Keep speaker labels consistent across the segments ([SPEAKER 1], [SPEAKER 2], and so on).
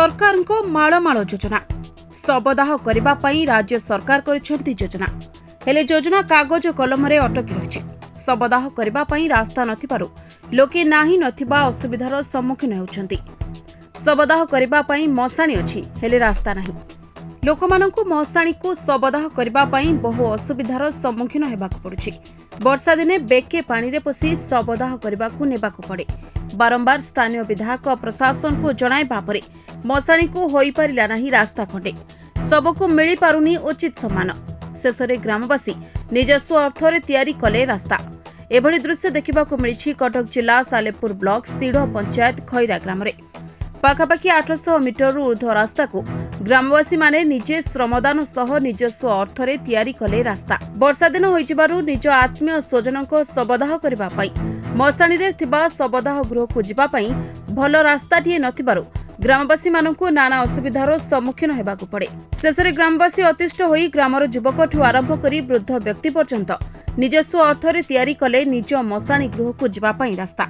[SPEAKER 1] सरकार को माळमाळ योजना शवदाह करने पई राज्य सरकार करिसेंती योजना हेले योजना कागज कलम रे अटकी रही शवदाह करने पई रास्ता नथिबारु लोके नाही नथिबा असुविधार सम्मुखीन हेउछंती। शवदाह करने पई मशाणी अछि हेले रास्ता नाही। लोकमानंकु मशाणी को शवदाह करने पई बहु असुविधार सम्मुखीन हेबाकु पड़ुछि। वर्षा दिने बेके पानी रे पसी शवदाह करबाकु नेबाकु पड़े। बारंबार स्थानीय विधायक प्रशासन को जणाइबा परे मशाणी को होई परिला नाही रास्ता खंडे सबको मिली पारुनी उचित सम्मान। शेषरे ग्रामवासी निजस्व अर्थरे तैयारी कले रास्ता। एभली दृश्य देखिबाकु मिलिछि कटक जिला सालेपुर ब्लॉक सिढ़ पंचायत खैरा ग्राम रे। पाखापाखि 800 मीटर ऊर्ध्व रास्ता को ग्रामवासी माने निजे श्रमदान सह निजस्व अर्थरे तैयारी कले रास्ता। वर्षा दिन होइजिबारु निज आत्मीय स्वजनक शवदाह करबा पई मशाणी रे थिबा शवदाह गृह को जिबा पई भल रास्ताटिए नथिबारु ग्रामवासी मानकु नाना असुविधार सम्मुखीन हेबाकु पड़े। शेषरे ग्रामवासी अतिष्ठ होई ग्रामर युवकठू आरंभ करी वृद्ध व्यक्ति पर्यंत निजस्व अर्थरे तैयारी कले निज मशाणी गृह को जिबा पई रास्ता।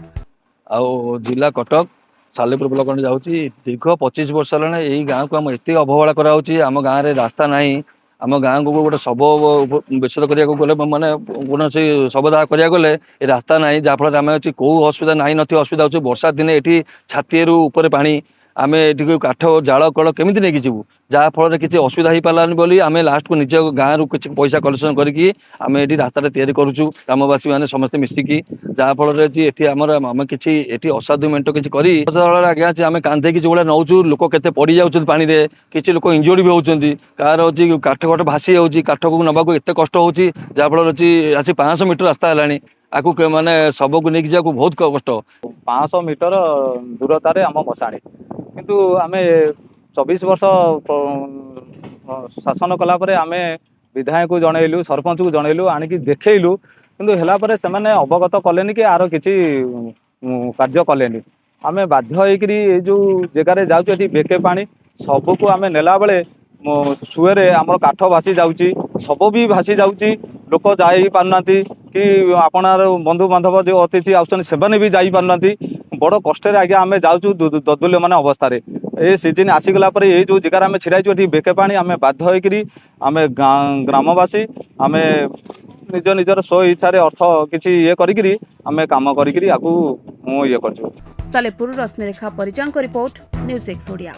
[SPEAKER 2] आउ जिला कटक सालेपुर ब्लॉक जाऊँगी दीर्घ 25 वर्ष है यही गाँव को आम एत अवहेला कराऊँगी। आम गाँव में रास्ता ना आम गाँव को गोटे शव बेसद करने मानने कौन शवदाह करा गले रास्ता ना जहाँफल आम कौ असुविधा ना असुविधा हो वर्षा दिन ये छाती ऊपर पानी आम ये काठ जाल कल केमी नहीं जीवु जहाँफल किसी असुविधा हो पारानी बोली आम लास्ट को निज गाँव किसी पैसा कलेक्शन करके आम ये रास्ता तैयारी करुचु ग्रामवासी मैंने समस्ते मिसिकी जहाँफल आम किसी असाधु मेट किसी कर आज्ञा आम कांधे जो भाई नौचु लोक के पड़ जाऊँ पानी में किसी लोक इंजोर्ड भी होती कार हूँ काठ काठ भासी जाऊँगी काठ को नवाक एत कष्ट हो जहाँफल आसी 500 मीटर रास्ता है आपको माने शव को लेकिन जाको बहुत कष्ट
[SPEAKER 3] 500 मीटर दूरतार आम मशाणी किंतु आम 24 वर्ष शासन कलापर आम विधायक को जनइलु सरपंच को जनइलु आणिकी देखलु किंतु हेलापर से अवगत कलेनि कि आर किसी कार्य कलेनि आम बाध्य होकरी जो जगार जाऊँ बेके पानी सबको आम नेला बेले सुए आम काठ भासी जाऊँगी सब भी भासी जाऊँगी लोक जाई पारना कि आपणार बंधु बांधव जो अतिथि आसने भी जाई पारना बड़ कष्ट आज्ञा आम जाऊँ ददुल्य मान अवस्था ए सीजन आसीगला ये जो जगार आम छिड़ाई बेके पानी आम बाध्य होकरी आम ग्रामवासी आम निज निजर स्व इच्छा अर्थ किसी ये करी आम काम करी ये कर।
[SPEAKER 1] सालेपुर रश्मिरेखा परिजांक रिपोर्ट न्यूज़ 6 ओडिया।